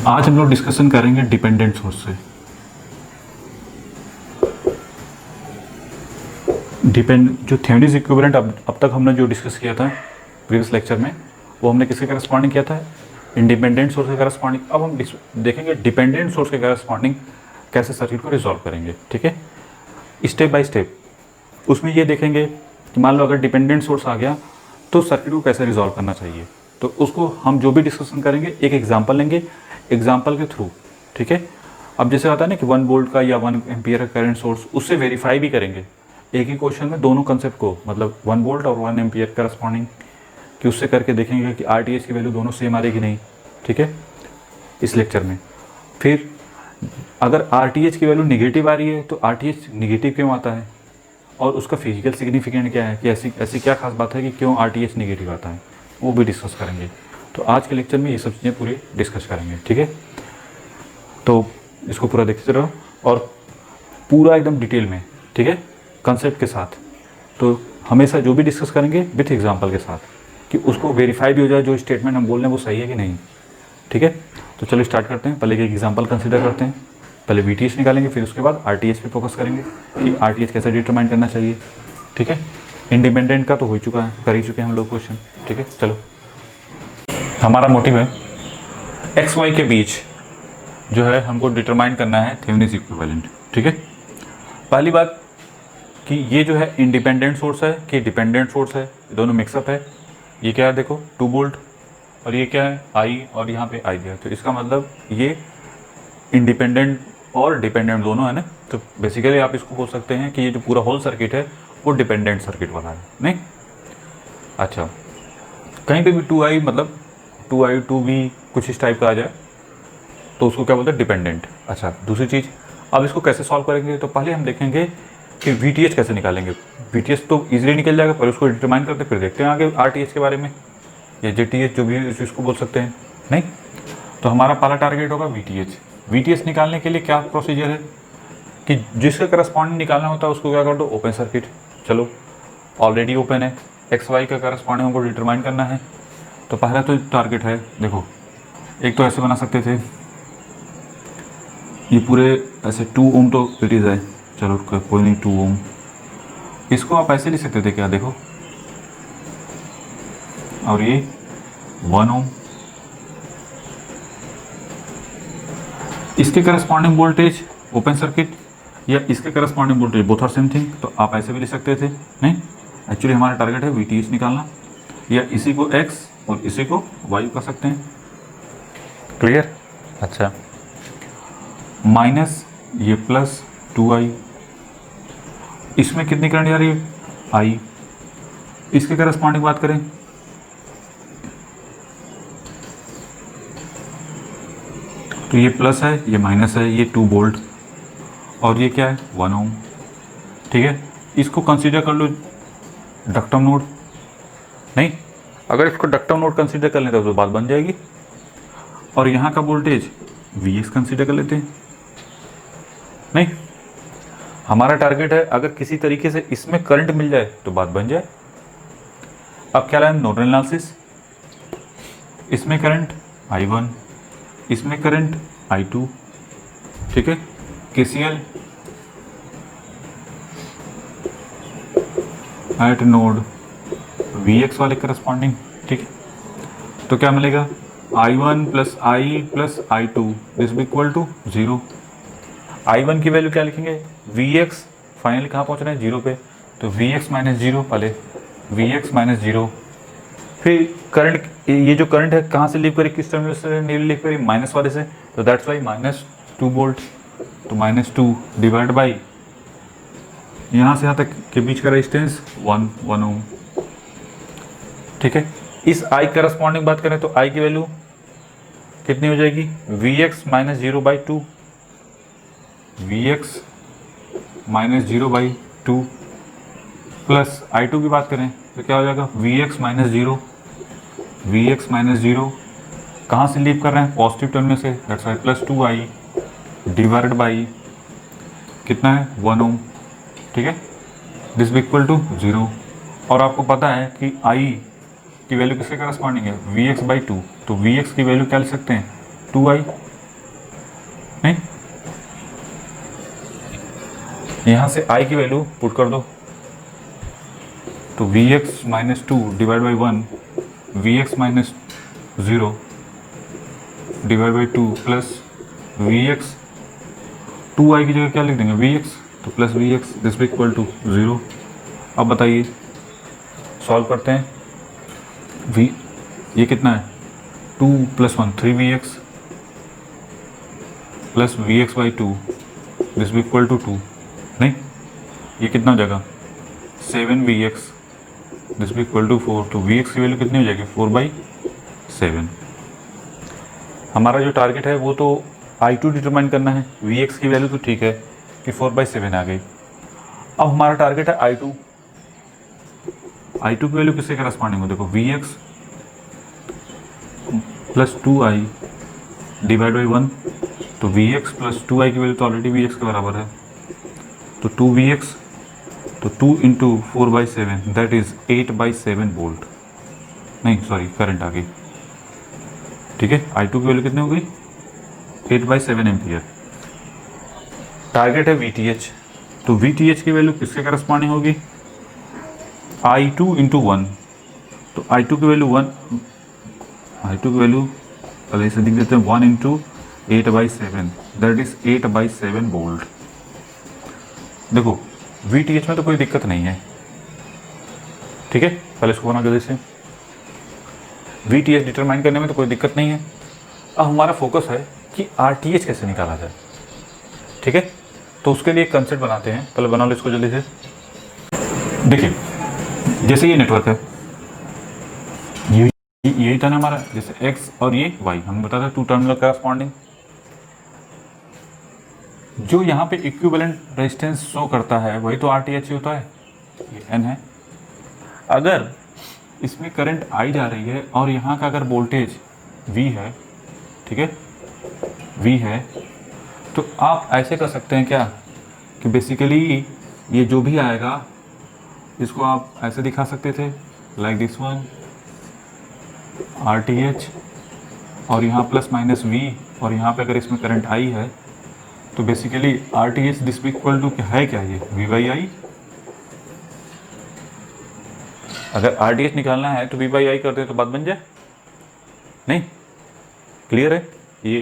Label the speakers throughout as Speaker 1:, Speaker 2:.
Speaker 1: आज हम लोग डिस्कशन करेंगे डिपेंडेंट सोर्स से। जो थेवेनिन्स इक्विवेलेंट अब तक हमने जो डिस्कस किया था प्रीवियस लेक्चर में, वो हमने किसके करस्पॉन्डिंग किया था? इंडिपेंडेंट सोर्स के करस्पॉन्डिंग। अब हम देखेंगे डिपेंडेंट सोर्स के करस्पॉन्डिंग कैसे सर्किट को रिजॉल्व करेंगे। ठीक है, स्टेप बाय स्टेप। उसमें ये देखेंगे कि मान लो अगर डिपेंडेंट सोर्स आ गया तो सर्किट को कैसे रिजॉल्व करना चाहिए। तो उसको हम जो भी डिस्कशन करेंगे एक एग्जाम्पल लेंगे, एग्जाम्पल के थ्रू। ठीक है, अब जैसे आता है ना कि 1 वोल्ट का या 1 एम्पियर का करंट सोर्स, उससे वेरीफाई भी करेंगे एक ही क्वेश्चन में दोनों कंसेप्ट को, मतलब 1 वोल्ट और 1 एम्पियर करस्पॉन्डिंग, कि उससे करके देखेंगे कि आरटीएच की वैल्यू दोनों सेम आ रही कि नहीं। ठीक है, इस लेक्चर में फिर अगर आरटीएच की वैल्यू निगेटिव आ रही है तो आरटीएच निगेटिव क्यों आता है और उसका फिजिकल सिग्निफिकेंट क्या है, कि ऐसी क्या खास बात है कि क्यों आरटीएच निगेटिव आता है, वो भी डिस्कस करेंगे। तो आज के लेक्चर में ये सब चीज़ें पूरी डिस्कस करेंगे। ठीक है, तो इसको पूरा देखते रहो और पूरा एकदम डिटेल में, ठीक है, कंसेप्ट के साथ। तो हमेशा जो भी डिस्कस करेंगे विथ एग्जांपल के साथ, कि उसको वेरीफाई भी हो जाए जो स्टेटमेंट हम बोल रहे हैं वो सही है कि नहीं। ठीक है, तो चलो स्टार्ट करते हैं। पहले एक एग्जांपल कंसिडर करते हैं। पहले वीटीएच निकालेंगे, फिर उसके बाद आरटीएच पे फोकस करेंगे कि आरटीएच कैसे डिटरमाइन करना चाहिए। ठीक है, इंडिपेंडेंट का तो हो चुका है, कर ही चुके हैं हम लोग क्वेश्चन। ठीक है, चलो हमारा मोटिव है एक्स वाई के बीच जो है हमको डिटरमाइन करना है थेवेनिन्स इक्विवेलेंट। ठीक है, पहली बात कि ये जो है इंडिपेंडेंट सोर्स है कि डिपेंडेंट सोर्स है, दोनों मिक्सअप है। ये क्या है देखो 2 वोल्ट, और ये क्या है आई, और यहाँ पे आई दिया, तो इसका मतलब ये इंडिपेंडेंट और डिपेंडेंट दोनों है ना। तो बेसिकली आप इसको बोल सकते हैं कि ये जो पूरा होल सर्किट है वो डिपेंडेंट सर्किट वाला है, नहीं? अच्छा, कहीं पे भी 2i मतलब 2i 2v कुछ इस टाइप का आ जाए तो उसको क्या बोलते हैं? डिपेंडेंट। अच्छा, दूसरी चीज़, अब इसको कैसे सॉल्व करेंगे? तो पहले हम देखेंगे कि वीटीएच कैसे निकालेंगे। वीटीएच तो इजीली निकल जाएगा, पर उसको डिटरमाइन करते फिर देखते हैं आगे आरटीएच के बारे में, या जेटीएच जो भी इसको बोल सकते हैं, नहीं? तो हमारा पहला टारगेट होगा वीटीएच। वीटीएच निकालने के लिए क्या प्रोसीजर है कि जिसका करस्पॉन्डिंग निकालना होता है उसको क्या कर दो? Open circuit. चलो ऑलरेडी ओपन है, एक्स वाई का करस्पॉन्डिंग हमको डिटरमाइन करना है। तो पहला तो टारगेट है, देखो एक तो ऐसे बना सकते थे, ये पूरे ऐसे 2 ओम तो इट इज़ है, चलो कोई नहीं 2 ओम, इसको आप ऐसे लिख सकते थे क्या, देखो, और ये 1 ओम, इसके करस्पॉन्डिंग वोल्टेज ओपन सर्किट या इसके corresponding voltage both are same thing, तो आप ऐसे भी लिख सकते थे। नहीं, एक्चुअली हमारा टारगेट है वीटीएच निकालना, या इसी को एक्स और इसी को वाई कर सकते हैं। क्लियर? अच्छा, माइनस ये प्लस 2i, इसमें कितनी करंट जा रही है? i। इसके करस्पॉन्डिंग बात करें तो ये प्लस है, ये माइनस है, ये 2 वोल्ट, और ये क्या है? 1 ओम। ठीक है, इसको कंसीडर कर लो डक्टम नोड। नहीं, अगर इसको डक्टम नोड कंसीडर कर लेते तो बात बन जाएगी। और यहाँ का वोल्टेज Vx कंसीडर कर लेते हैं। नहीं, हमारा टारगेट है अगर किसी तरीके से इसमें करंट मिल जाए तो बात बन जाए। अब क्या है? Nodal analysis. इसमें करंट I1, इसमें करंट I2। ठीक है, KCL एट नोड Vx वाले करस्पॉन्डिंग। ठीक है, तो क्या मिलेगा? I1 plus I plus I2 this equal to 0। I1 की वैल्यू क्या लिखेंगे? Vx, फाइनली कहाँ पहुँच रहे हैं? 0 पे, तो Vx माइनस 0, पहले Vx माइनस 0। फिर करंट, ये जो करंट है कहाँ से लीव करी, किस टर्मिनल से लीव करी? माइनस वाले से, तो दैट्स वाई माइनस 2 वोल्ट, तो माइनस 2 डिवाइड बाई यहाँ से यहाँ तक के बीच का रेजिस्टेंस 1 ओम। ठीक है, इस I करस्पॉन्डिंग बात करें तो I की वैल्यू कितनी हो जाएगी? Vx minus 0 by 2, Vx minus 0 by 2, plus I2 की बात करें तो क्या हो जाएगा? Vx माइनस 0, Vx माइनस 0 कहाँ से लीव कर रहे हैं? पॉजिटिव टर्मिनल से, that's why plus 2i divide by कितना है? 1 ओम। ठीक है, दिस इक्वल टू 0। और आपको पता है कि I की वैल्यू किसके करस्पॉन्डिंग है? Vx बाई 2, तो Vx की वैल्यू क्या लिख सकते हैं? 2i। यहाँ से आई की वैल्यू पुट कर दो, तो V X minus two divide by one, V X minus zero divide by two plus V X, two I की जगह क्या लिख देंगे वी एक्स, तो प्लस वी एक्स दिस भी इक्वल टू ज़ीरो। अब बताइए सॉल्व करते हैं। वी ये कितना है, two plus one three V X plus V X by two this भी इक्वल टू टू, नहीं ये कितना हो जाएगा सेवन वी एक्स दिस भी इक्वल टू फोर, तो वी एक्स की वैल्यू कितनी हो जाएगी फोर बाई सेवन। हमारा जो टारगेट है वो तो आई टू डिटरमाइन करना है, वी एक्स की वैल्यू तो ठीक है कि फोर बाई सेवन आ गई। अब हमारा टारगेट है आई टू, आई टू की वैल्यू किससे करस्पॉन्डिंग हो, देखो V X plus two I divide by one, तो V X plus two I की वैल्यू तो ऑलरेडी वी एक्स के बराबर है, तो टू वी एक्स, तो two into four by seven that is eight by seven volt, नहीं sorry current आ गई, ठीक है। आई टू की वैल्यू कितनी हो गई 8/7 एम्पियर। टारगेट है वी टी एच, तो वी टी एच की वैल्यू किसके करस्पॉन्डिंग होगी आई टू इंटू वन, तो आई टू की वैल्यू वन, आई टू की वैल्यू पहले इसे लिख देते हैं one into eight by seven that is 8/7 volt. देखो वी टी एच में तो कोई दिक्कत नहीं है, ठीक है, पहले इसको बना जल्दी से। वी टी एच डिटरमाइन करने में तो कोई दिक्कत नहीं है। अब हमारा फोकस है कि आर टी एच कैसे निकाला जाए, ठीक है। तो उसके लिए एक कंसेप्ट बनाते हैं, पहले बना लो इसको जल्दी से। देखिए जैसे ये नेटवर्क है, यही था ना हमारा, जैसे एक्स और ये वाई, हम बताते टू टर्मिनल करस्पॉन्डिंग। जो यहाँ पे इक्विवेलेंट रेजिस्टेंस शो करता है वही तो आर टी एच होता है, ये एन है। अगर इसमें करंट आई जा रही है और यहाँ का अगर वोल्टेज वी है, ठीक है, वी है, तो आप ऐसे कर सकते हैं क्या कि बेसिकली ये जो भी आएगा इसको आप ऐसे दिखा सकते थे like this one are T H, और यहाँ प्लस माइनस वी, और यहाँ पे अगर इसमें करंट आई है तो basically R T H this equal to क्या है, क्या ये वी बाई आई। अगर आर टी एच निकालना है तो वी बाई आई कर दे तो बात बन जाए, नहीं क्लियर है। ये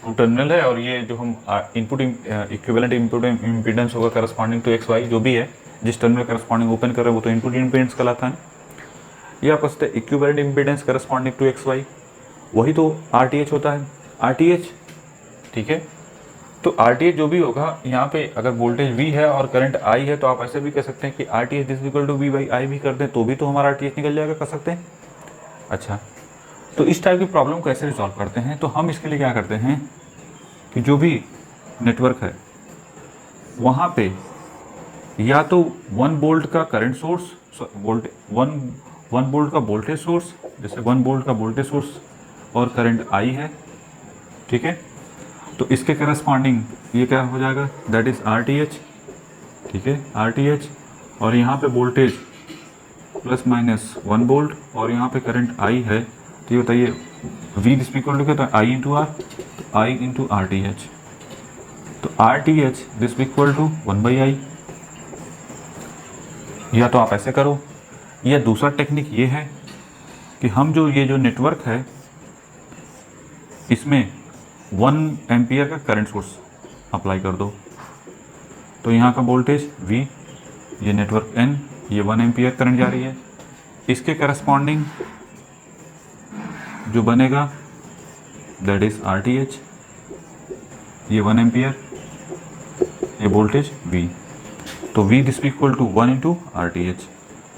Speaker 1: टू टर्मिनल है और ये जो हम इनपुट इक्विवेलेंट इनपुट इम्पीडेंस होगा करस्पॉन्डिंग टू एक्स वाई, जो भी है जिस टर्मिनल करस्पॉन्डिंग ओपन कर रहे हैं वो तो इनपुट इम्पीडेंस कहलाता है। ये आप कहते हैं equivalent impedance corresponding to X Y, वही तो आर टी एच होता है, आर टी एच, ठीक है। तो आर टी एच जो भी होगा, यहाँ पे अगर वोल्टेज वी है और करंट आई है तो आप ऐसे भी कह सकते हैं कि R T H this equal to V by I भी कर दें तो भी तो हमारा आर टी एच निकल जाएगा, कर सकते हैं। अच्छा, तो इस टाइप की प्रॉब्लम कैसे रिजॉल्व करते हैं, तो हम इसके लिए क्या करते हैं कि जो भी नेटवर्क है वहाँ पे या तो 1 वोल्ट का करंट सोर्स, वन वोल्ट का वोल्टेज सोर्स, जैसे 1 वोल्ट का वोल्टेज सोर्स और करंट आई है, ठीक है, तो इसके करस्पॉन्डिंग ये क्या हो जाएगा that is R T H, ठीक है, आर टी एच, और यहाँ पे वोल्टेज प्लस माइनस 1 वोल्ट और यहाँ पे करंट आई है, तो ये बताइए वी दिस इक्वल टू क्या था आई इंटू आर, तो I into R T H, तो R T H this equal to 1/i। या तो आप ऐसे करो, या दूसरा टेक्निक ये है कि हम ये जो नेटवर्क है इसमें 1 एम्पियर का करंट सोर्स अप्लाई कर दो, तो यहाँ का वोल्टेज V, ये नेटवर्क N, ये 1 एम्पियर करंट जा रही है, इसके करस्पॉन्डिंग जो बनेगा that is R T H, ये 1 एम्पियर, ये वोल्टेज V, तो V this equal to 1 into R T H.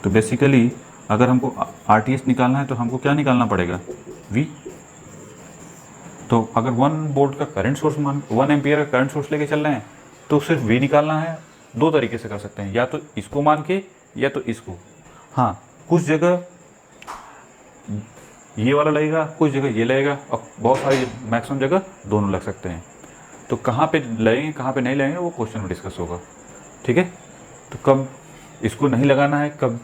Speaker 1: तो बेसिकली अगर हमको आर टी एच निकालना है तो हमको क्या निकालना पड़ेगा V। तो अगर 1 वोल्ट का करंट सोर्स 1 एम्पियर का करंट सोर्स लेके चल रहे हैं तो सिर्फ V निकालना है। दो तरीके से कर सकते हैं, या तो इसको मान के या तो इसको। हाँ, कुछ जगह ये वाला लगेगा, कुछ जगह ये लगेगा, और बहुत सारी मैक्सिमम जगह दोनों लग सकते हैं। तो कहाँ पे लगेंगे कहाँ पे नहीं लगेंगे वो क्वेश्चन में डिस्कस होगा, ठीक है। तो कब इसको नहीं लगाना है कब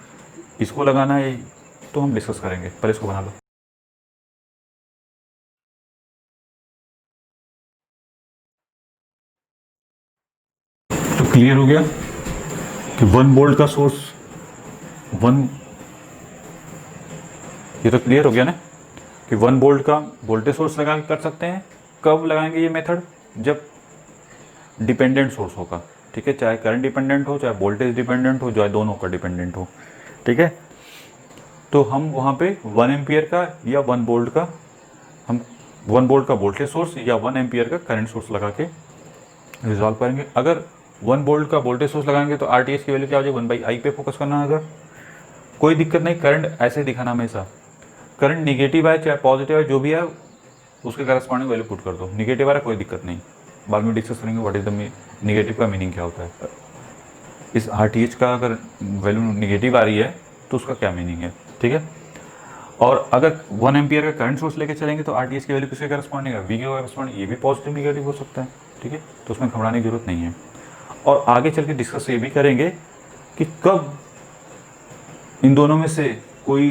Speaker 1: इसको लगाना है तो हम डिस्कस करेंगे, पहले इसको बना लो। तो क्लियर हो गया कि 1 वोल्ट का सोर्स ये तो क्लियर हो गया ना कि 1 वोल्ट का वोल्टेज सोर्स लगा के कर सकते हैं। कब लगाएंगे ये मेथड? जब डिपेंडेंट सोर्स होगा, ठीक है, चाहे करंट डिपेंडेंट हो, चाहे वोल्टेज डिपेंडेंट हो, चाहे दोनों का डिपेंडेंट हो, ठीक है। तो हम वहाँ पे 1 एम्पियर का या 1 वोल्ट का, हम 1 वोल्ट का वोल्टेज सोर्स या 1 एम्पियर का करंट सोर्स लगा के रिजॉल्व करेंगे। अगर 1 वोल्ट का वोल्टेज सोर्स लगाएंगे तो RTH की वैल्यू क्या हो जाएगी? 1/I पे फोकस करना है। अगर कोई दिक्कत नहीं, करंट ऐसे दिखाना हमेशा, करंट निगेटिव है चाहे पॉजिटिव है, जो भी है उसके करस्पॉन्डिंग वैल्यू पुट कर दो। निगेटिव आ रहा है कोई दिक्कत नहीं, बाद में डिस्कस करेंगे व्हाट इज द निगेटिव का मीनिंग क्या होता है। इस RTH का अगर वैल्यू निगेटिव आ रही है तो उसका क्या मीनिंग है, ठीक है। और अगर 1 एम्पियर का करंट सोर्स लेके चलेंगे तो RTH की वैल्यू किसके करस्पॉन्डिंग है? V के करस्पॉन्डिंग। ये भी पॉजिटिव निगेटिव हो सकता है, ठीक है, तो उसमें घबराने की जरूरत नहीं है। और आगे चल के डिस्कस ये भी करेंगे कि कब इन दोनों में से कोई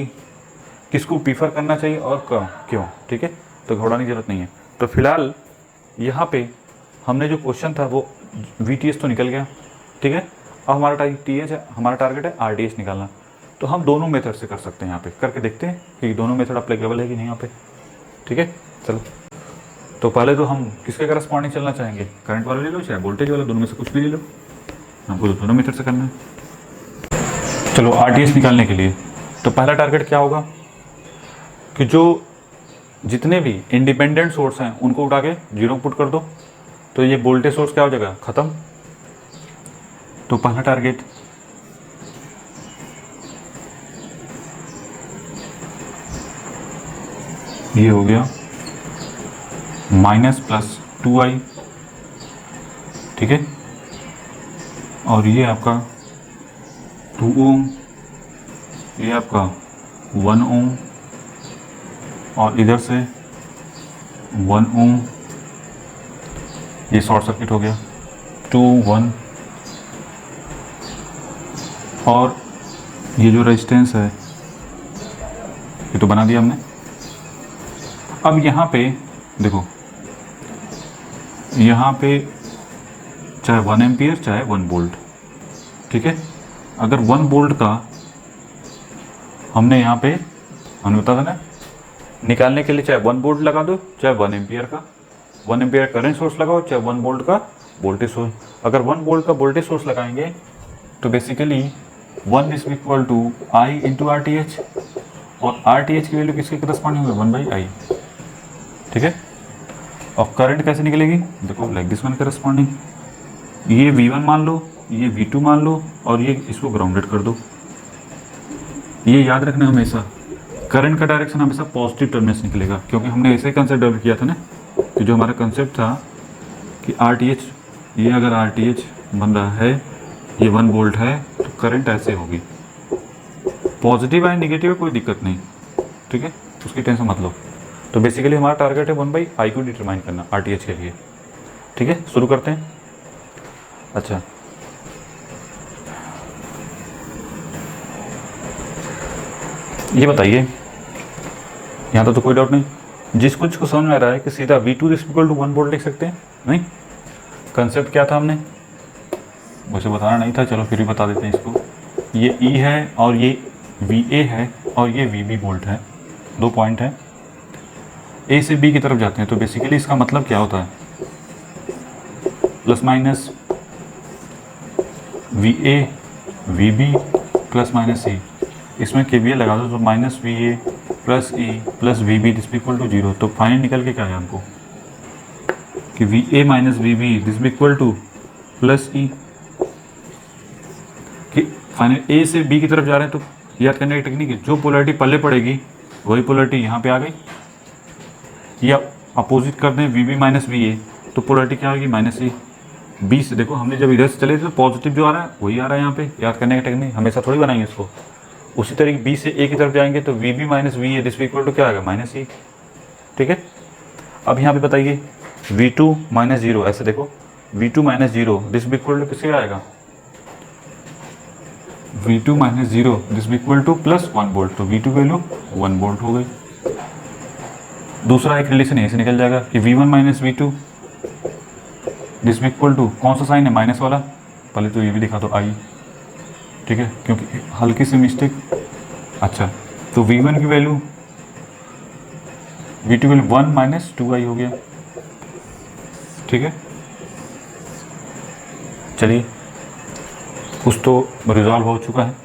Speaker 1: किसको प्रीफर करना चाहिए और क्यों, ठीक है, तो घबराने की जरूरत नहीं है। तो फिलहाल यहाँ पे हमने जो क्वेश्चन था वो VTH तो निकल गया, ठीक है। अब हमारा टारगेट है RTH निकालना। तो हम दोनों मेथड से कर सकते हैं, यहाँ पे करके देखते हैं कि दोनों मेथड अप्लीकेबल है कि नहीं यहाँ पे, ठीक है। चलो, तो पहले तो हम किसके करस्पॉन्डिंग चलना चाहेंगे? करंट वाला ले लो चाहे वोल्टेज वाला, दोनों में से कुछ भी ले लो, हमको तो दोनों मेथड से करना है। चलो, RTH निकालने के लिए तो पहला टारगेट क्या होगा कि जो जितने भी इंडिपेंडेंट सोर्स हैं उनको उठा के 0 पुट कर दो, तो ये वोल्टेज सोर्स क्या हो जाएगा? खत्म। तो पहला टारगेट ये हो गया -+2I, ठीक है, और ये आपका 2 ओम, ये आपका 1 ओम, और इधर से 1 ओम, ये शॉर्ट सर्किट हो गया 2 1, और ये जो रेजिस्टेंस है ये तो बना दिया हमने। अब यहाँ पे देखो, यहाँ पे चाहे 1 एम्पियर चाहे 1 वोल्ट, ठीक है। अगर 1 वोल्ट का हमने यहाँ पे हमने बता था ना, निकालने के लिए चाहे 1 वोल्ट लगा दो चाहे 1 एम्पियर का 1 एम्पियर करंट सोर्स लगाओ चाहे 1 वोल्ट का वोल्टेज सोर्स। अगर 1 वोल्ट का वोल्टेज सोर्स लगाएंगे तो basically 1 is equal to I into RTH, और RTH की वैल्यू किसके करस्पॉन्डिंग होगी? 1/I, ठीक है। और करंट कैसे निकलेगी? देखो, लाइक दिस वन करस्पॉन्डिंग, ये V1 मान लो, ये V2 मान लो, और ये इसको ग्राउंडेड कर दो। ये याद रखना हमेशा, करंट का डायरेक्शन हमेशा पॉजिटिव टर्मिनल से निकलेगा, क्योंकि हमने ऐसे कंसेप्ट डेवलप किया था ना कि जो हमारा कंसेप्ट था कि RTH, ये अगर RTH बन रहा है, ये 1 वोल्ट है, तो करंट ऐसे होगी, पॉजिटिव है नेगेटिव है कोई दिक्कत नहीं, ठीक है, उसकी टेंशन मत लो। तो बेसिकली हमारा टारगेट है 1/I को डिटरमाइन करना RTH के लिए, ठीक है। शुरू करते हैं। अच्छा, ये बताइए, यहाँ तो कोई डाउट नहीं, जिसको समझ में आ रहा है कि सीधा V2 इक्वल टू 1 वोल्ट लिख सकते हैं? नहीं, कंसेप्ट क्या था हमने मुझे बताना नहीं था, चलो फिर भी बता देते हैं इसको। ये E है और ये VA है और ये VB वोल्ट है, 2 पॉइंट है, A से B की तरफ जाते हैं। तो बेसिकली इसका मतलब क्या होता है? Plus minus VA VB plus minus E, इसमें KVL लगा दो तो -VA plus E plus VB this equal to 0। तो फाइनल निकल के क्या है हमको कि VA minus VB this equal two plus E, कि फाइनल A से B की तरफ जा रहे हैं। तो याद करने की टेक्निक है, जो पोलैरिटी पल्ले पड़ेगी वही पोलैरिटी यहाँ पे आ गई, या अपोजिट कर दें VB माइनस VA तो पोलैरिटी क्या आएगी? -E। B से देखो, हमने जब इधर से चले तो पॉजिटिव जो आ रहा है वही आ रहा है यहाँ पे, याद करने की टेक्निक हमेशा थोड़ी बनाएंगे इसको। उसी तरीके B से A की तरफ जाएंगे तो VB minus VA this equal to क्या आएगा? -E, ठीक है। अब यहाँ पे बताइए V2 माइनस 0, ऐसे देखो V2 minus 0 this equal to किससे आएगा? V2 minus 0 this equal two plus 1 volt, तो V2 वैल्यू 1 वोल्ट हो गई। दूसरा एक रिलेशन यहीं से निकल जाएगा कि V1 minus V2 this equal to, कौन सा साइन है? माइनस वाला, पहले तो ये भी दिखा दो आई, ठीक है, क्योंकि हल्की सी मिस्टेक। अच्छा, तो V1 की वैल्यू V2 की वैल्यू 1 माइनस 2i हो गया, ठीक है। चलिए, कुछ तो रिजॉल्व हो चुका है।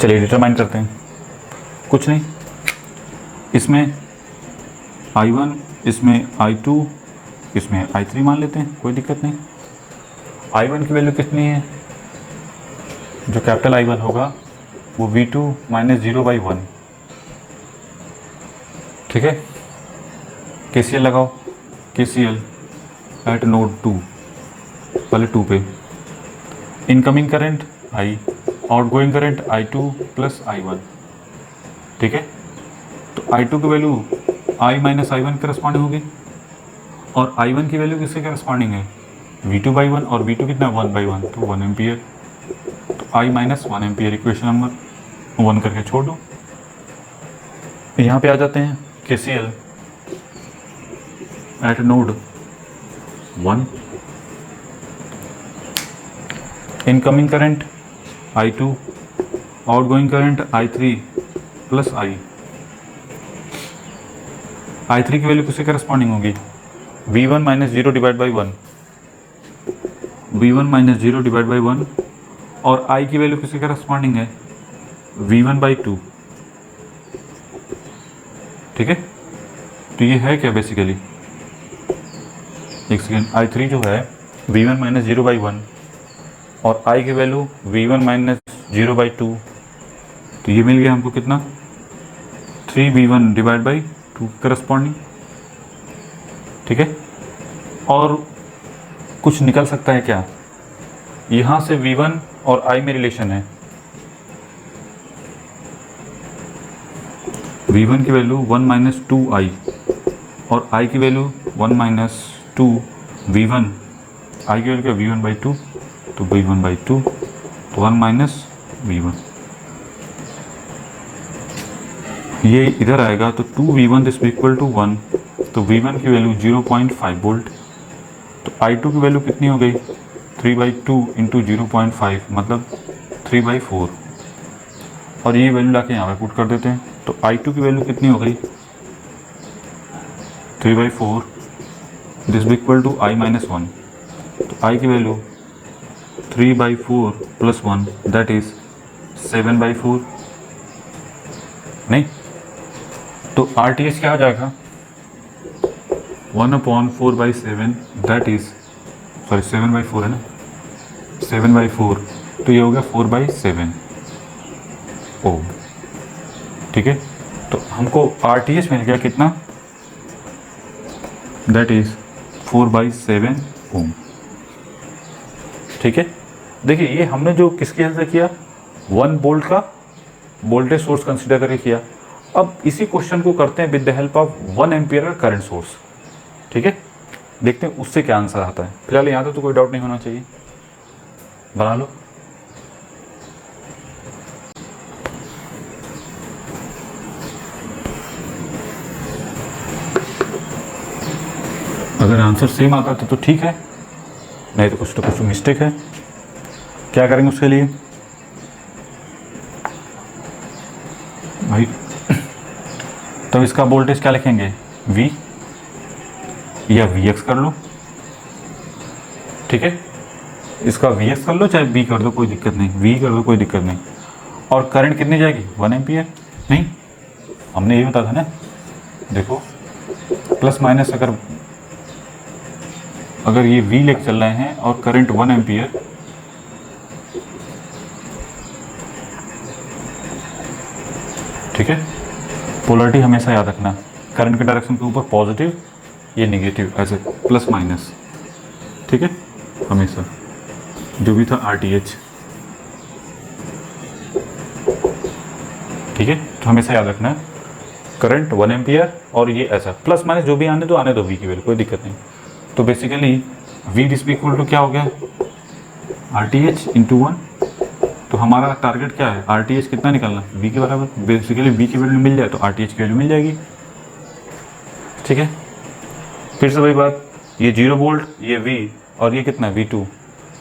Speaker 1: चलिए डिटरमाइन करते हैं। कुछ नहीं, इसमें I1, इसमें I2, इसमें I3 मान लेते हैं, कोई दिक्कत नहीं। I1 की वैल्यू कितनी है, जो कैपिटल I1 होगा वो V2 माइनस 0/1, ठीक है। KCL लगाओ, KCL एट नोड 2, पहले 2 पे। Incoming current I, outgoing current I2 plus I1, ठीक है। तो I2 की value I minus I1 corresponding होगी, और I1 की वैल्यू किसके करस्पॉन्डिंग है, V2/1, और V2 कितना 1/1, तो 1 एम्पियर। तो I minus 1 ampere equation number 1 करके छोड़ दो। यहाँ पे आ जाते हैं KCL at node 1। Incoming current I2, outgoing current I3 plus I3 की वैल्यू किससे करस्पॉन्डिंग होगी, V1 minus 0 divide by 1, V1 minus 0 divide by 1, और I की वैल्यू किससे करस्पॉन्डिंग है, V1/2, ठीक है। तो ये है क्या बेसिकली, एक सेकेंड, I3 जो है V1 माइनस 0/1 और I की वैल्यू V1 माइनस 0/2, तो ये मिल गया हमको कितना, 3V1 डिवाइड बाई 2 करस्पॉन्डिंग, ठीक है। और कुछ निकल सकता है क्या, यहाँ से V1 और I में रिलेशन है, V1 की वैल्यू 1 माइनस 2i और I की वैल्यू 1 माइनस 2 V1, I की वैल्यू क्या V1/2, तो V1/2, तो 1 माइनस V1, ये इधर आएगा तो 2V1 दिस इक्वल टू 1, तो V1 की वैल्यू 0.5 वोल्ट, तो I2 की वैल्यू कितनी हो गई, 3/2 इंटू 0.5 मतलब 3/4, और ये वैल्यू लाके यहाँ पे पुट कर देते हैं। तो I2 की वैल्यू कितनी हो गई, 3/4 this equal to I minus 1, तो I की वैल्यू 3/4 प्लस 1 दैट इज 7/4, नहीं तो RTS क्या हो जाएगा, 1/4/7 दैट इज, सॉरी 7/4 है ना, 7/4, तो ये हो गया 4/7 ओम, ठीक है। तो हमको RTS मिल गया कितना, दैट इज 4/7 ओम, ठीक है। देखिए ये हमने जो किसके हेल्प से किया, 1 वोल्ट का वोल्टेज सोर्स कंसीडर करके किया। अब इसी क्वेश्चन को करते हैं with the help of 1 ampere का करंट सोर्स, ठीक है। देखते हैं उससे क्या आंसर आता है। फिलहाल यहाँ तो कोई डाउट नहीं होना चाहिए, बना लो। अगर आंसर सेम आता तो ठीक है, नहीं तो कुछ मिस्टेक है। क्या करेंगे उसके लिए भाई, तो इसका वोल्टेज क्या लिखेंगे, V या Vx कर लो, ठीक है। इसका Vx कर लो चाहे V कर दो, कोई दिक्कत नहीं, V कर दो कोई दिक्कत नहीं। और करंट कितनी जाएगी, 1 एम्पियर, नहीं हमने ये बताया था ना, देखो प्लस माइनस अगर ये V लेके चल रहे हैं और करंट 1 एम्पियर, ठीक है। पोलरिटी हमेशा याद रखना, करंट के डायरेक्शन के ऊपर पॉजिटिव, ये नेगेटिव, ऐसे प्लस माइनस, ठीक है, हमेशा जो भी था RTH, ठीक है। तो हमेशा याद रखना करंट 1 एम्पियर और ये ऐसा प्लस माइनस जो भी आने दो V की वैल्यू, कोई दिक्कत नहीं। तो basically V this equal to क्या हो गया, RTH इंटू 1, तो हमारा टारगेट क्या है, RTH कितना निकालना, V के बराबर। बेसिकली V की वैल्यू मिल जाए तो RTH की वैल्यू मिल जाएगी, ठीक। ठीक है, फिर से वही बात, ये 0 वोल्ट, ये V और ये कितना है V2,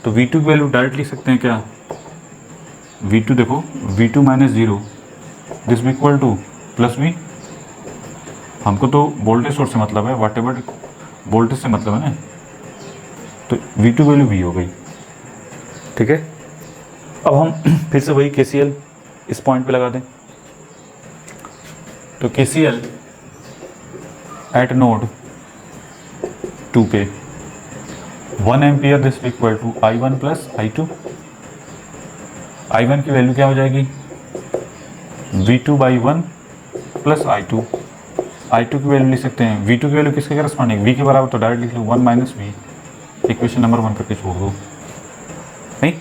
Speaker 1: तो V2 की वैल्यू डायरेक्ट लिख सकते हैं क्या, V2 देखो V2 minus 0 this equal two plus V। हमको तो वोल्टेज सोर्स से मतलब है, वाट एवर वोल्टेज से मतलब है ना, तो V2 वैल्यू V हो गई। ठीक है, अब हम फिर से वही KCL इस पॉइंट पे लगा दें, तो KCL एट नोड 2 पे 1 ampere this equal to I1 plus I2। I1 की वैल्यू क्या हो जाएगी, V2 by 1 plus I2। I2 की वैल्यू लिख सकते हैं, V2 की वैल्यू किसके करस्पॉन्डिंग, V के बराबर, तो डायरेक्ट लिख लो 1 माइनस V, इक्वेशन नंबर 1 करके छोड़ दो। नहीं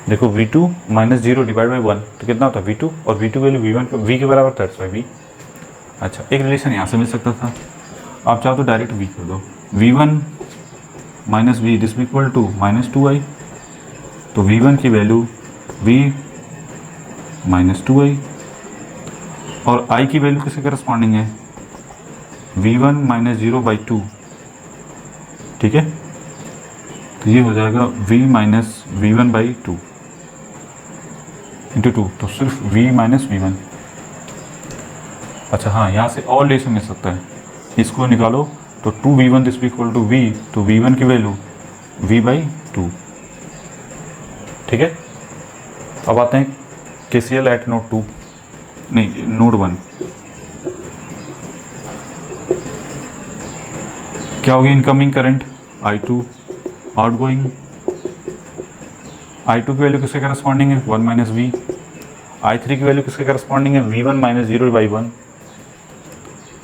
Speaker 1: देखो V2 माइनस 0 डिवाइड बाई 1 तो कितना होता है V2, और V2 वैल्यू V के बराबर, दैट्स वाई V। अच्छा, एक रिलेशन यहाँ से मिल सकता था, आप चाहो तो डायरेक्ट V कर दो, V1 minus V this equal to minus 2I, तो V1 की वैल्यू V माइनस 2I, और I की वैल्यू किसके करस्पॉन्डिंग है, V1 माइनस 0 बाई 2। ठीक है, तो ये हो जाएगा V minus V1 by 2 into 2, तो सिर्फ V माइनस V1। अच्छा हाँ, यहाँ से और रिलेशन मिल सकता है, इसको निकालो तो 2V1 this equal to V, तो V1 की वैल्यू V बाई 2। ठीक है, अब आते हैं KCL एट नोड 2, नहीं नोड 1। क्या होगी, incoming current I2, outgoing I2 की वैल्यू किसके करस्पॉन्डिंग है 1 माइनस V, I3 की वैल्यू किसके करस्पॉन्डिंग है V1 minus 0 by 1,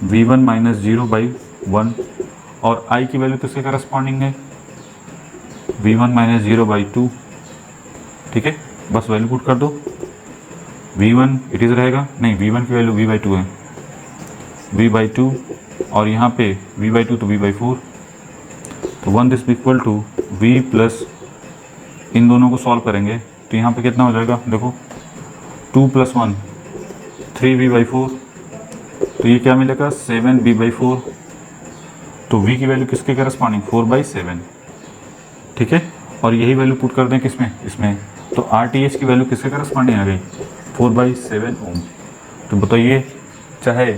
Speaker 1: V1 minus 0 by 1, और I की वैल्यू किसके करस्पॉन्डिंग है V1 माइनस 0 बाई 2। ठीक है, बस वैल्यू पुट कर दो, V1 इट इज़ रहेगा, नहीं V1 की वैल्यू V बाई 2 है, V बाई 2, और यहाँ पे V बाई 2 तो V बाई 4, तो 1 this equal to V plus, इन दोनों को सॉल्व करेंगे तो यहाँ पे कितना हो जाएगा, देखो 2 प्लस 1 3V बाई 4, तो ये क्या मिलेगा 7V बाई 4, तो V की वैल्यू किसके करस्पॉन्डिंग 4 बाई 7। ठीक है, और यही वैल्यू पुट कर दें किसमें, इसमें, तो RTH की वैल्यू किसके करस्पॉन्डिंग आ गई 4 बाई 7 ओम। तो बताइए, चाहे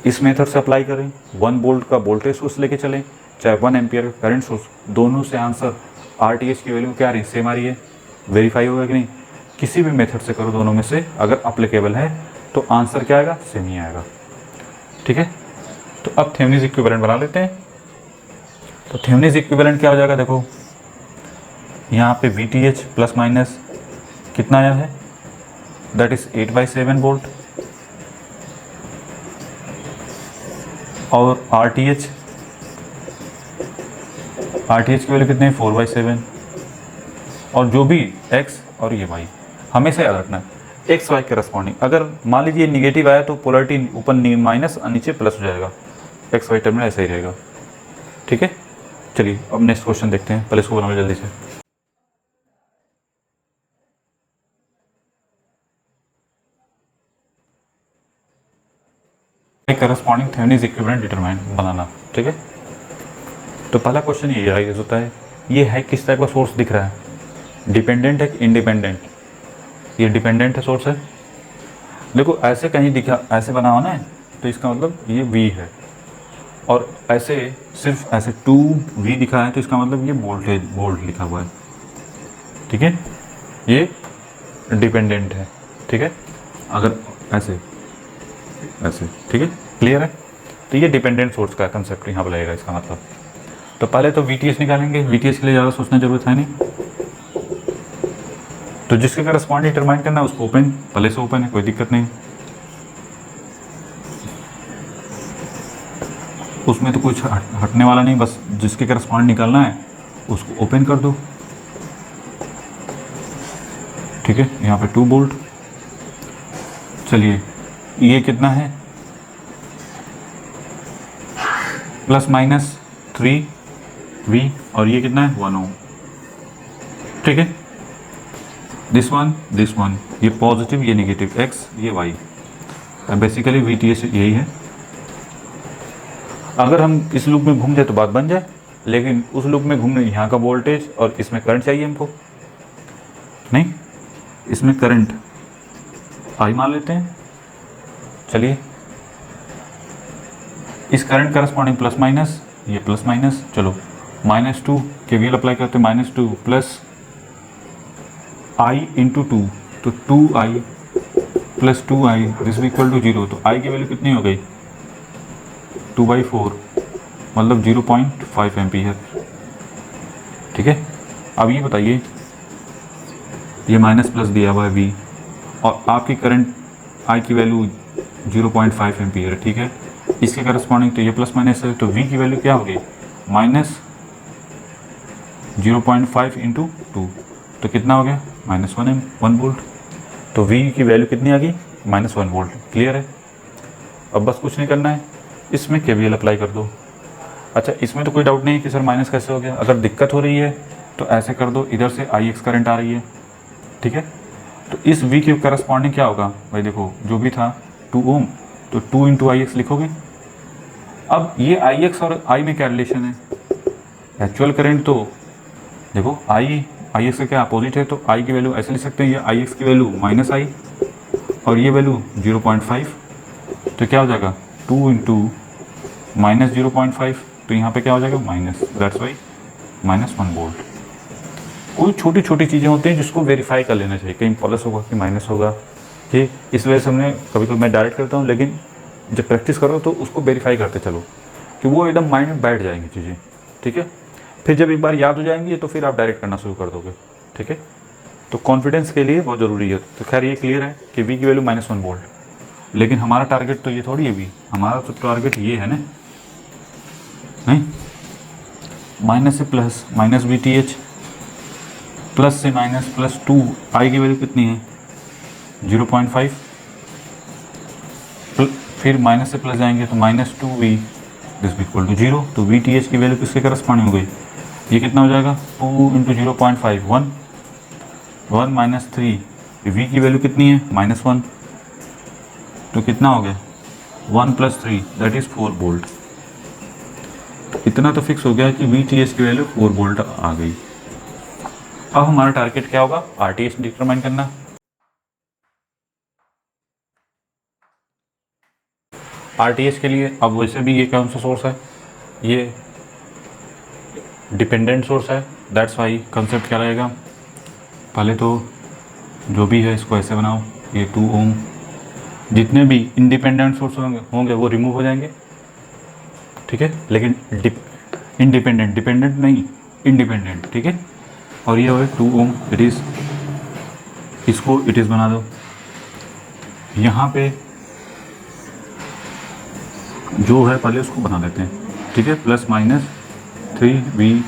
Speaker 1: इस मेथड से अप्लाई करें, 1 वोल्ट का वोल्टेज सोर्स लेके चलें, चाहे 1 एम्पियर का करंट सोर्स, दोनों से आंसर RTH की वैल्यू क्या आ रही है, सेम आ रही है। वेरीफाई होगा कि नहीं, किसी भी मेथड से करो दोनों में से, अगर अप्लीकेबल है तो आंसर क्या आएगा, सेम ही आएगा। ठीक है, तो अब थेवेनिन्स इक्विवेलेंट बना लेते हैं। तो थेवेनिन्स इक्विवेलेंट क्या हो जाएगा, देखो यहाँ पे VTH प्लस माइनस कितना आया है, दैट इज 8 बाई 7 वोल्ट, और RTH की वैल्यू कितने 4 बाई 7, और जो भी X और ये Y हमेशा याद रखना है, एक्स वाई करस्पॉन्डिंग। अगर मान लीजिए निगेटिव आया तो पोलरिटी ऊपर माइनस और नीचे प्लस हो जाएगा, एक्स वाई टर्मिनल ऐसा ही रहेगा। ठीक है, चलिए अब नेक्स्ट क्वेश्चन देखते हैं, पहले इसको बना लो जल्दी से। करस्पॉन्डिंग थेवेनिन्स इक्विवेलेंट डिटरमाइन बनाना। ठीक है, तो पहला क्वेश्चन ये राइज होता है, ये है किस टाइप का सोर्स दिख रहा है, डिपेंडेंट है कि इंडिपेंडेंट। ये डिपेंडेंट है सोर्स है, देखो ऐसे कहीं दिखा, ऐसे बना हो ना, तो इसका मतलब ये V है, और ऐसे सिर्फ ऐसे 2V दिखा है तो इसका मतलब ये वोल्ट लिखा हुआ है। ठीक है, ये डिपेंडेंट है। ठीक है, अगर ऐसे ऐसे, ठीक है क्लियर है, तो ये डिपेंडेंट सोर्स का कंसेप्ट यहाँ पर लगेगा इसका मतलब। तो पहले तो VTH निकालेंगे, VTH के लिए ज़्यादा सोचने की जरूरत है नहीं, तो जिसके करस्पॉन्डिंग डिटरमाइन करना है उसको ओपन, पहले से ओपन है, कोई दिक्कत नहीं, उसमें तो कुछ हटने वाला नहीं, बस जिसके करस्पॉन्डिंग निकालना है उसको ओपन कर दो। ठीक है, यहाँ पे 2 वोल्ट, चलिए ये कितना है प्लस माइनस 3V, और ये कितना है 1 ओम। ठीक है, दिस वन, ये पॉजिटिव ये नेगेटिव, X ये Y, बेसिकली VTH यही है। अगर हम इस लूप में घूम जाए तो बात बन जाए, लेकिन उस लूप में घूमने यहाँ का वोल्टेज और इसमें करंट चाहिए हमको, नहीं इसमें करंट आई मान लेते हैं। चलिए इस करंट करस्पॉन्डिंग प्लस माइनस, ये प्लस माइनस, चलो -2 KVL अप्लाई करते हैं, -2 प्लस आई इंटू 2, तो 2i plus 2i this equal to 0। तो i की वैल्यू कितनी हो गई 2/4, मतलब 0.5 एम्पीयर। ठीक है, अब ये बताइए, ये माइनस प्लस दिया हुआ है v और आपकी करंट i की वैल्यू 0.5 एम्पीयर है। ठीक है, इसके करस्पॉन्डिंग तो ये प्लस माइनस है, तो v की वैल्यू क्या होगी -0.5 इंटू 2, तो कितना हो गया -1 वोल्ट। तो v की वैल्यू कितनी आ गई -1 वोल्ट। क्लियर है, अब बस कुछ नहीं करना है, इसमें KVL अप्लाई कर दो। अच्छा, इसमें तो कोई डाउट नहीं है कि सर माइनस कैसे हो गया। अगर दिक्कत हो रही है तो ऐसे कर दो, इधर से Ix करंट आ रही है। ठीक है, तो इस v के करस्पॉन्डिंग क्या होगा भाई, देखो जो भी था 2 ओम, तो 2 इंटू Ix लिखोगे। अब ये Ix और I में क्या रिलेशन है, एक्चुअल करंट तो देखो Ix का क्या अपोजिट है, तो I की वैल्यू ऐसे लिख सकते हैं, ये Ix की वैल्यू -I और ये वैल्यू 0.5, तो क्या हो जाएगा 2 इंटू -0.5, तो यहाँ पे क्या हो जाएगा माइनस, दैट्स वाई -1 वोल्ट। कोई छोटी छोटी चीज़ें होती हैं जिसको वेरीफाई कर लेना चाहिए, कहीं प्लस होगा कि माइनस होगा, कि इस वजह से हमने कभी कभी मैं डायरेक्ट करता हूँ, लेकिन जब प्रैक्टिस करो तो उसको वेरीफाई करते चलो कि वो एकदम माइंड में बैठ जाएंगी चीज़ें। ठीक है, फिर जब एक बार याद हो जाएंगी तो फिर आप डायरेक्ट करना शुरू कर दोगे। ठीक है, तो कॉन्फिडेंस के लिए बहुत ज़रूरी है। तो खैर ये क्लियर है कि v की वैल्यू -1 वोल्ट, लेकिन हमारा टारगेट तो ये थोड़ी है भी, हमारा तो टारगेट ये है ना, नहीं माइनस से प्लस -VTH, प्लस से माइनस प्लस 2, आई की वैल्यू कितनी है 0.5, फिर माइनस से प्लस जाएंगे तो -2v दिस इक्वल टू 0। तो VTH की वैल्यू किसके करस्पॉन्डिंग हो गई, ये कितना हो जाएगा 2 इंटू 0.5 1 माइनस 3, v की वैल्यू कितनी है -1, तो कितना हो गया 1 प्लस 3 दैट इज़ 4 वोल्ट। इतना तो फिक्स हो गया कि VTH की वैल्यू 4 वोल्ट आ गई। अब हमारा टारगेट क्या होगा, RTH डिटरमाइन करना। RTH के लिए अब वैसे भी ये कौन सा सोर्स है, ये डिपेंडेंट सोर्स है, दैट्स वाई कंसेप्ट क्या रहेगा, पहले तो जो भी है इसको ऐसे बनाओ, ये 2 ओम, जितने भी इंडिपेंडेंट सोर्स होंगे वो रिमूव हो जाएंगे। ठीक है, लेकिन इंडिपेंडेंट, डिपेंडेंट नहीं इंडिपेंडेंट। ठीक है, और ये है 2 ओम, इट इज़, इसको इट इज़ बना दो। यहाँ पे जो है पहले उसको बना देते हैं। ठीक है, प्लस माइनस 3v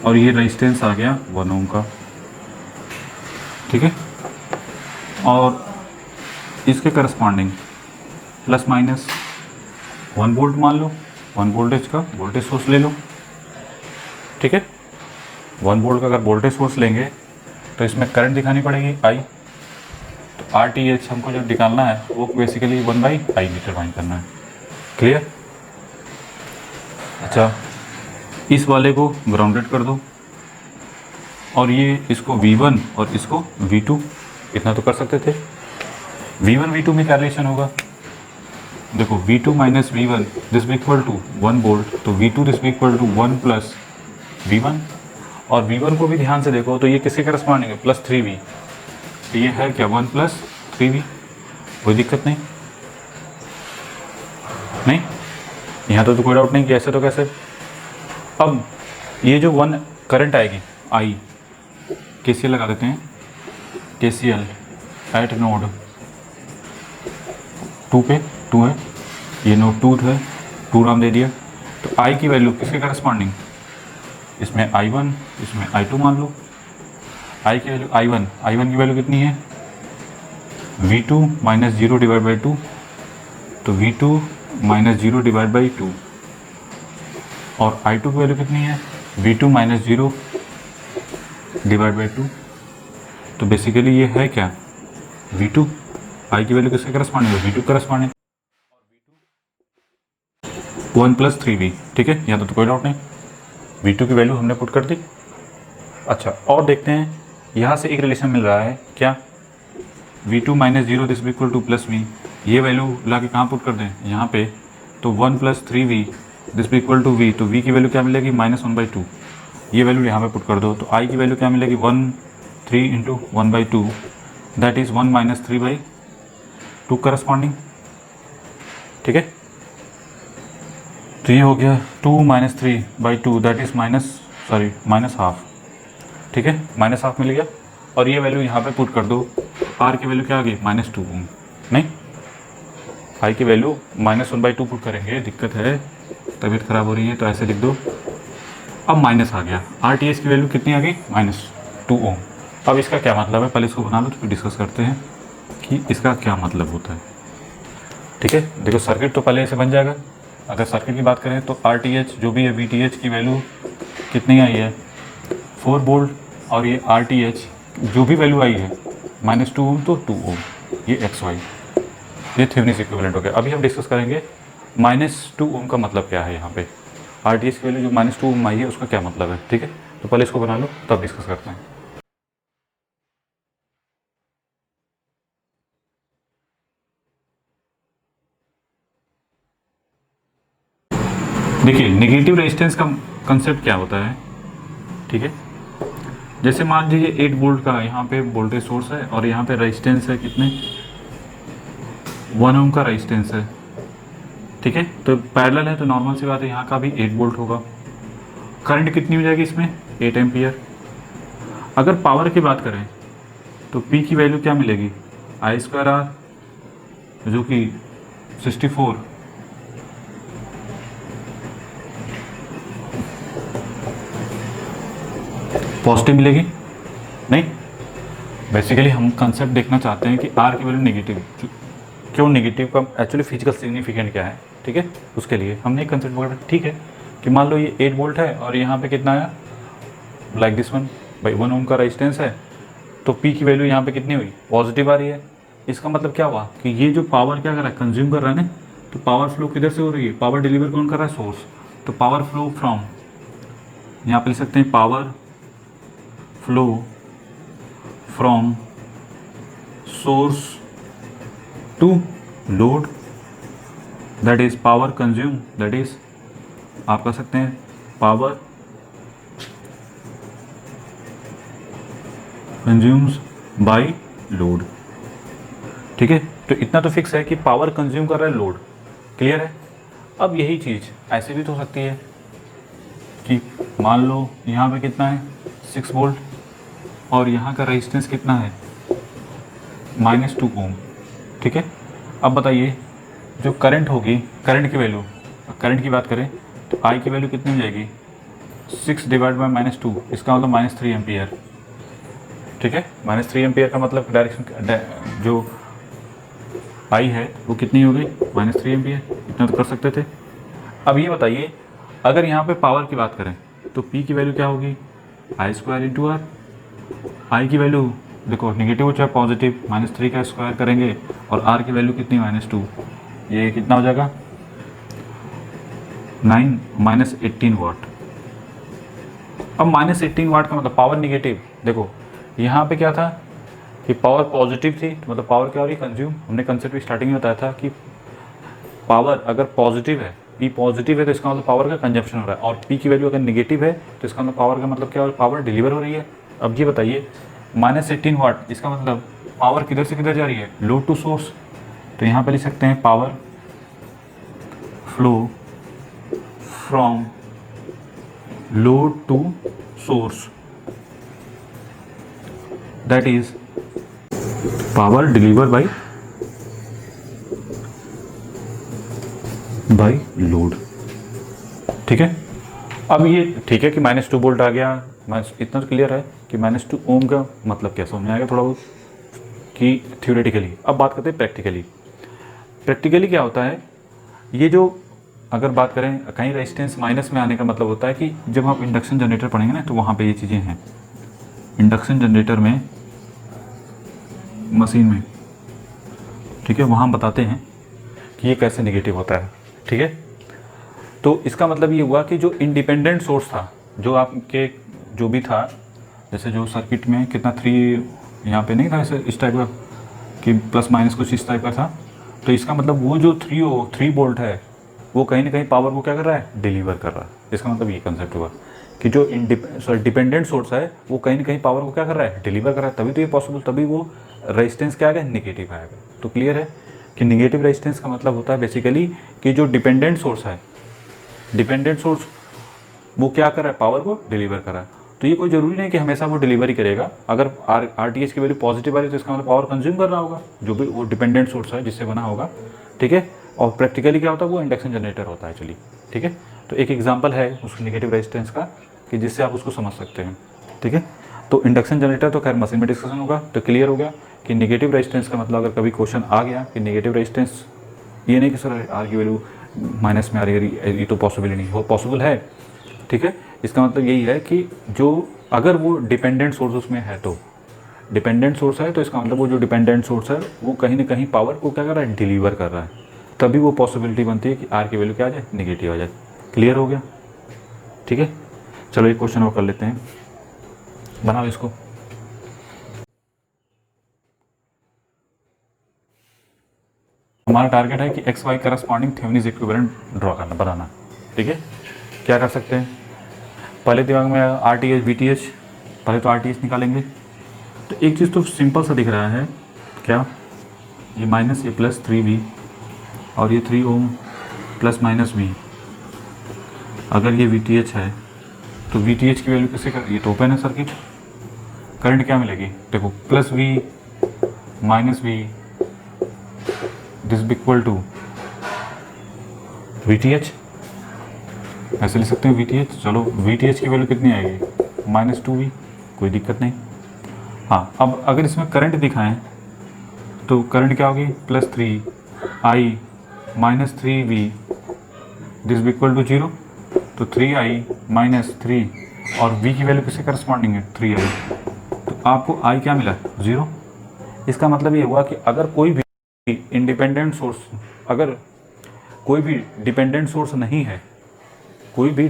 Speaker 1: और ये रेजिस्टेंस आ गया 1 ओम का। ठीक है, और इसके करस्पॉन्डिंग प्लस माइनस 1 वोल्ट मान लो, 1 वोल्टेज का वोल्टेज सोर्स ले लो। ठीक है, 1 वोल्ट का अगर वोल्टेज सोर्स लेंगे तो इसमें करंट दिखानी पड़ेगी I, तो RTH हमको जो निकालना है वो बेसिकली 1/I डिटरमाइन करना है। क्लियर। अच्छा, इस वाले को ग्राउंडेड कर दो और ये इसको V1 और इसको V2, इतना तो कर सकते थे। V1 V2 में क्या रिलेशन होगा, देखो V2 minus V1 this equal to 1 volt, तो V2 this equal to 1 plus V1, और V1 को भी ध्यान से देखो तो ये किसके करस्पॉन्डिंग है +3V, तो ये है क्या 1 + 3V, कोई दिक्कत नहीं, नहीं यहाँ तो कोई डाउट नहीं कि ऐसे तो कैसे। अब ये जो 1 करंट आएगी I, KCL लगा देते हैं, KCL एट नोड 2 पे, 2 है ये नोड 2 है, 2 नाम दे दिया, तो I की वैल्यू किसके करस्पॉन्डिंग, इसमें I1 इसमें I2 मान लो। I की वैल्यू I1 की वैल्यू कितनी है V2 माइनस 0 डिवाइड बाई 2, तो V2 माइनस 0 डिवाइड बाई 2, और I2 की वैल्यू कितनी है V2 माइनस 0 डिवाइड बाई 2, तो बेसिकली ये है क्या V2, I की वैल्यू किसके करस्पॉन्डिंग है V2 करस्पॉन्डिंग, 1+3V, ठीक है, यहाँ तो कोई डाउट नहीं। V2 की वैल्यू हमने पुट कर दी। अच्छा, और देखते हैं, यहाँ से एक रिलेशन मिल रहा है क्या, V2 - 0 this equal to +V। ये वैल्यू ला के कहाँ पुट कर दें, यहाँ पे, तो 1+3V this equal to V, तो V की वैल्यू क्या मिलेगी, -1/2। ये वैल्यू यहाँ पे पुट कर दो, तो I की वैल्यू क्या मिलेगी, 3 × 1/2 दैट इज़ 1 - 3/2 करस्पॉन्डिंग, ठीक है। तो ये हो गया 2 - 3/2 दैट इज़ -½ ठीक है, -½ मिल गया। और ये वैल्यू यहाँ पे पुट कर दो, R की वैल्यू क्या आ गई, -2 ओम, नहीं, I की वैल्यू -1/2 पुट करेंगे, दिक्कत है, तबीयत ख़राब हो रही है तो ऐसे लिख दो। अब माइनस आ गया, RTS की वैल्यू कितनी आ गई, -2 ओम। अब इसका क्या मतलब है, पहले इसको बना लो तो फिर डिस्कस करते हैं कि इसका क्या मतलब होता है, ठीक है। देखो सर्किट तो पहले ऐसे बन जाएगा। अगर सर्किट की बात करें तो RTH जो भी है, VTH की वैल्यू कितनी आई है, 4 वोल्ट, और ये RTH जो भी वैल्यू आई है -2 ओम, तो 2 ओम, ये XY, ये थेवेनिन इक्विवेलेंट हो गया। अभी हम डिस्कस करेंगे -2 ओम का मतलब क्या है। यहाँ पे RTH की वैल्यू जो -2 ओम आई है उसका क्या मतलब है, ठीक है। तो पहले इसको बना लो तब डिस्कस करते हैं। देखिए नेगेटिव रेजिस्टेंस का कंसेप्ट क्या होता है, ठीक है। जैसे मान लीजिए 8 वोल्ट का यहाँ पे वोल्टेज सोर्स है और यहाँ पे रेजिस्टेंस है कितने, 1 ओम का रेजिस्टेंस है, ठीक है। तो पैरेलल है तो नॉर्मल सी बात है, यहाँ का भी 8 वोल्ट होगा। करंट कितनी हो जाएगी इसमें, 8 एम्पियर। अगर पावर की बात करें तो P की वैल्यू क्या मिलेगी, I²R, जो कि 64 पॉजिटिव मिलेगी, नहीं। बेसिकली हम कंसेप्ट देखना चाहते हैं कि R की वैल्यू नेगेटिव, क्यों नेगेटिव का एक्चुअली फिजिकल सिग्निफिकेंट क्या है, ठीक है। उसके लिए हमने एक कंसेप्ट पकड़ा, ठीक है, कि मान लो ये 8 वोल्ट है और यहाँ पे कितना आया, लाइक दिस वन, भाई 1 ओम का रेजिस्टेंस है, तो P की वैल्यू यहाँ पे कितनी हुई, पॉजिटिव आ रही है। इसका मतलब क्या हुआ कि ये जो पावर क्या कर रहा है, कंज्यूम कर रहा है ना, तो पावर फ्लो किधर से हो रही है, पावर डिलीवर कौन कर रहा है, सोर्स। तो पावर फ्लो फ्रॉम, यहाँ पे लिख सकते हैं power flow from source to load, that is power consume, that is आप कह सकते हैं पावर कंज्यूम्स बाय लोड, ठीक है। तो इतना तो फिक्स है कि पावर कंज्यूम कर रहा है लोड, क्लियर है। अब यही चीज़ ऐसे भी तो हो सकती है कि मान लो यहाँ पे कितना है, 6 वोल्ट, और यहाँ का रेजिस्टेंस कितना है, -2 ओम, ठीक है। अब बताइए जो करंट होगी, करंट की वैल्यू, करंट की बात करें तो I की वैल्यू कितनी हो जाएगी, 6 डिवाइड बाई -2, इसका मतलब -3 एम्पियर, ठीक है। -3 एम्पियर का मतलब डायरेक्शन जो I है वो कितनी हो गई, -3 एम्पियर, इतना तो कर सकते थे। अब ये बताइए अगर यहाँ पे पावर की बात करें तो P की वैल्यू क्या होगी, I² × R। I की वैल्यू देखो नेगेटिव चाहे पॉजिटिव, -3 का स्क्वायर करेंगे और R की वैल्यू कितनी, -2, ये कितना हो जाएगा, 9 - 18 वाट। अब -18 वाट का मतलब पावर नेगेटिव, देखो यहाँ पे क्या था कि पावर पॉजिटिव थी, तो मतलब पावर क्या हो रही, कंज्यूम। हमने कंसेप्ट स्टार्टिंग में बताया था कि पावर अगर पॉजिटिव है, P पॉजिटिव है तो इसका मतलब पावर का कंजप्शन हो रहा है, और P की वैल्यू अगर नेगेटिव है तो इसका मतलब पावर का मतलब क्या हो रहा है, पावर डिलीवर हो रही है। अब ये बताइए -18 वाट, इसका मतलब पावर किधर से किधर जा रही है, लोड टू सोर्स। तो यहाँ पे लिख सकते हैं power flow from load to source, that is power deliver by load, ठीक है। अब ये ठीक है कि -2 वोल्ट आ गया, इतना तो क्लियर है कि -2 ओम का मतलब क्या, समझ में आएगा थोड़ा बहुत कि थ्योरेटिकली। अब बात करते हैं प्रैक्टिकली। प्रैक्टिकली क्या होता है, ये जो अगर बात करें कहीं रेजिस्टेंस माइनस में आने का मतलब होता है कि जब आप इंडक्शन जनरेटर पढ़ेंगे ना तो वहाँ पे ये चीज़ें हैं, इंडक्शन जनरेटर में, मशीन में, ठीक है, वहाँ बताते हैं कि ये कैसे नेगेटिव होता है, ठीक है। तो इसका मतलब ये हुआ कि जो इंडिपेंडेंट सोर्स था, जो आपके जो भी था, जैसे जो सर्किट में कितना 3 यहाँ पे नहीं था ऐसे इस टाइप का कि प्लस माइनस कुछ इस टाइप का था, तो इसका मतलब वो जो 3 वोल्ट है वो कहीं ना कहीं पावर को क्या कर रहा है, डिलीवर कर रहा है। इसका मतलब ये कंसेप्ट हुआ कि जो डिपेंडेंट सोर्स है वो कहीं ना कहीं पावर को क्या कर रहा है, डिलीवर कर रहा है, तभी तो ये पॉसिबल, तभी वो रेजिस्टेंस क्या आएगा, निगेटिव आएगा। तो क्लियर है कि निगेटिव रेजिस्टेंस का मतलब होता है बेसिकली कि जो डिपेंडेंट सोर्स है, डिपेंडेंट सोर्स वो क्या कर रहा है, पावर को डिलीवर कर रहा है। तो ये कोई ज़रूरी नहीं कि हमेशा वो डिलीवरी करेगा। अगर आर टी एच की वैल्यू पॉजिटिव आ रही है तो इसका मतलब पावर कंज्यूम कर रहा होगा, जो भी वो डिपेंडेंट सोर्स है जिससे बना होगा, ठीक है। और प्रैक्टिकली क्या होता है, वो इंडक्शन जनरेटर होता है एक्चुअली, ठीक है। तो एक एग्जांपल है उस नेगेटिव रेजिस्टेंस का कि जिससे आप उसको समझ सकते हैं, ठीक है। तो इंडक्शन जनरेटर तो खैर मशीन में डिस्कशन होगा, तो क्लियर हो गया कि नेगेटिव रेजिस्टेंस का मतलब अगर कभी क्वेश्चन आ गया कि नेगेटिव रेजिस्टेंस, ये नहीं कि सर आर की वैल्यू माइनस में आ रही है, ये तो पॉसिबल ही नहीं, वो पॉसिबल है, ठीक है। इसका मतलब यही है कि जो अगर वो डिपेंडेंट सोर्स उसमें है, तो डिपेंडेंट सोर्स है तो इसका मतलब वो जो डिपेंडेंट सोर्स है वो कहीं ना कहीं पावर को क्या कर रहा है, डिलीवर कर रहा है, तभी वो पॉसिबिलिटी बनती है कि आर की वैल्यू क्या आ जाए, निगेटिव आ जाए। क्लियर हो गया, ठीक है। चलो एक क्वेश्चन और कर लेते हैं, बनाओ इसको। हमारा टारगेट है कि X Y corresponding Thevenin equivalent draw करना, बनाना, ठीक है। क्या कर सकते हैं, पहले दिमाग में are T H we T H, पहले तो आर टी एच निकालेंगे। तो एक चीज़ तो सिंपल सा दिख रहा है, क्या, ये माइनस ये प्लस 3V और ये 3 ओम प्लस माइनस V। अगर ये वी टी एच है तो वी टी एच की वैल्यू कैसे कर, ये तो ओपन है सर्किट, करंट क्या मिलेगी, देखो plus V minus V this equal to V T H, ऐसे लिख सकते हैं वी टी एच। चलो वी टी एच की वैल्यू कितनी आएगी, -2V, कोई दिक्कत नहीं। हाँ, अब अगर इसमें करंट दिखाएं तो करंट क्या होगी, +3I minus 3V this equal to 0। तो 3I माइनस 3 और V की वैल्यू किससे करस्पॉन्डिंग है, 3I, तो आपको I क्या मिला, 0। इसका मतलब ये हुआ कि अगर कोई भी इंडिपेंडेंट सोर्स, अगर कोई भी डिपेंडेंट सोर्स नहीं है, कोई भी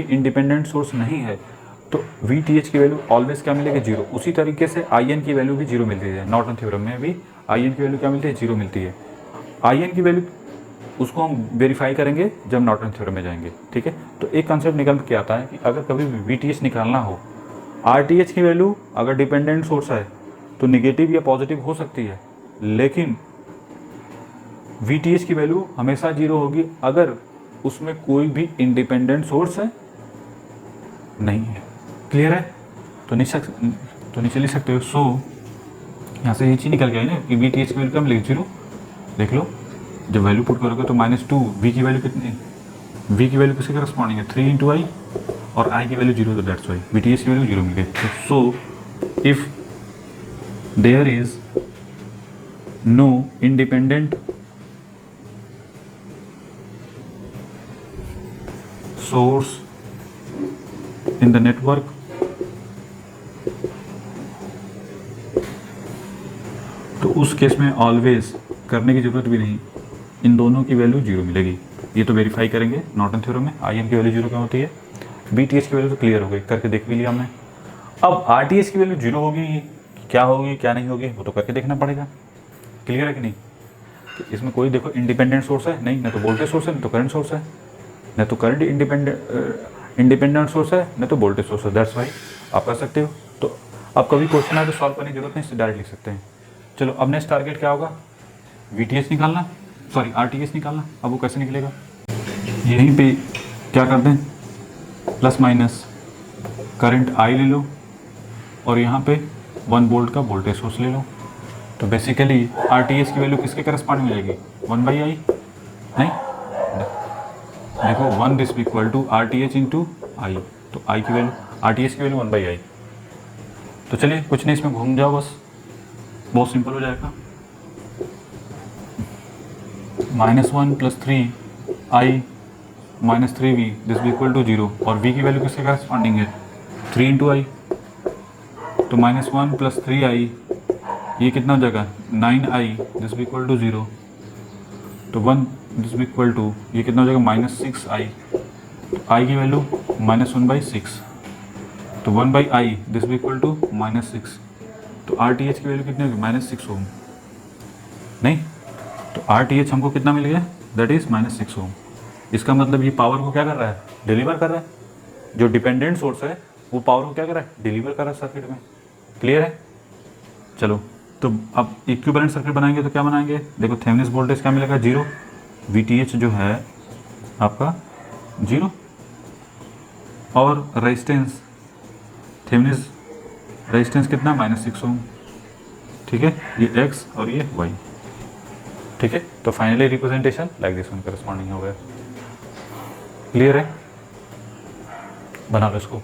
Speaker 1: इंडिपेंडेंट सोर्स नहीं है, तो वी टी एच की वैल्यू ऑलवेज क्या मिलेगी, 0। उसी तरीके से आई एन की वैल्यू भी 0 मिलती है, नॉर्टन थ्योरम में भी आई एन की वैल्यू क्या मिलती है, 0 मिलती है। आई एन की वैल्यू उसको हम वेरीफाई करेंगे जब नॉर्टन थ्योरम में जाएंगे, ठीक है। तो एक कंसेप्ट निकल के आता है कि अगर कभी भी वी टी एच निकालना हो, आर टी एच की वैल्यू अगर डिपेंडेंट सोर्स है तो निगेटिव या पॉजिटिव हो सकती है, लेकिन वी टी एच की वैल्यू हमेशा 0 होगी अगर उसमें कोई भी इंडिपेंडेंट सोर्स है नहीं है। क्लियर है, तो नीचे लिख सकते हो। सो यहाँ से ये चीज़ निकल गया है ना कि वी टी एच की वैल्यू क्या मिलेगी, 0। देख लो, जब वैल्यू पुट करोगे तो -2, वी की वैल्यू कितनी, वी की वैल्यू किसके करस्पॉन्डिंग है, 3 × I, और I की वैल्यू 0, तो that's why V T H की वैल्यू 0 मिल गई। So if there is no independent source in the network, तो उस केस में ऑलवेज करने की जरूरत भी नहीं, इन दोनों की वैल्यू 0 मिलेगी। ये तो वेरीफाई करेंगे नॉर्टन थ्योरम में, आई एन की वैल्यू 0 क्या होती है, बी टी एच की वैल्यू तो क्लियर हो गई, करके देख भी लिया हमने। अब आर टी एच की वैल्यू 0 होगी, क्या होगी क्या नहीं होगी वो तो करके देखना पड़ेगा। क्लियर है कि नहीं, कि इसमें कोई देखो इंडिपेंडेंट सोर्स है नहीं, ना तो वोल्टेज सोर्स है, ना तो करंट सोर्स है, न तो करंट इंडिपेंडेंट सोर्स है, न तो वोल्टेज सोर्स है, दैट्स वाई आप कर सकते हो। तो अब कभी क्वेश्चन आए तो सॉल्व करने की जरूरत नहीं, डायरेक्ट लिख सकते हैं। चलो अब नेक्स्ट टारगेट क्या होगा, वी टी एच निकालना, सॉरी आर टी एच निकालना। अब वो कैसे निकलेगा, यहीं पे क्या कर दें, प्लस माइनस करंट आई ले लो और यहाँ पे 1 वोल्ट का वोल्टेज सोर्स ले लो। तो बेसिकली आर टी एच की वैल्यू किसके करस्पॉन्डिंग मिलेगी, 1/I, नहीं देखो 1 this equal to R T H into I, तो आई की वैल्यू, आर टी एच की वैल्यू 1/I। तो चलिए कुछ नहीं, इसमें घूम जाओ बस, बहुत सिंपल हो जाएगा। -1 + 3I minus 3V this equal to 0, और V की वैल्यू किसके करस्पॉन्डिंग है, 3 × I, तो -1 + 3I, ये कितना हो जाएगा, 9I दिस इक्वल टू 0। तो दिस भी इक्वल टू, ये कितना हो जाएगा -6i, आई की वैल्यू -1/6, तो 1/i दिस भी इक्वल टू -6, तो RTH की वैल्यू कितनी होगी -6 ओम, नहीं तो RTH हमको कितना मिल गया, दैट इज़ -6 ओम। इसका मतलब ये पावर को क्या कर रहा है, डिलीवर कर रहा है। जो डिपेंडेंट सोर्स है वो पावर को क्या कर रहा है, डिलीवर कर रहा है सर्किट में। क्लियर है? चलो तो अब इक्विवेलेंट सर्किट बनाएंगे तो क्या बनाएंगे, देखो थेवेनिन वोल्टेज क्या मिलेगा 0, VTH जो है आपका 0, और रेजिस्टेंस थेवेनिन रेजिस्टेंस कितना -6 ओम। ठीक है, ये X और ये Y। ठीक है, तो finally representation like this one corresponding हो गया। क्लियर है? बना लो इसको।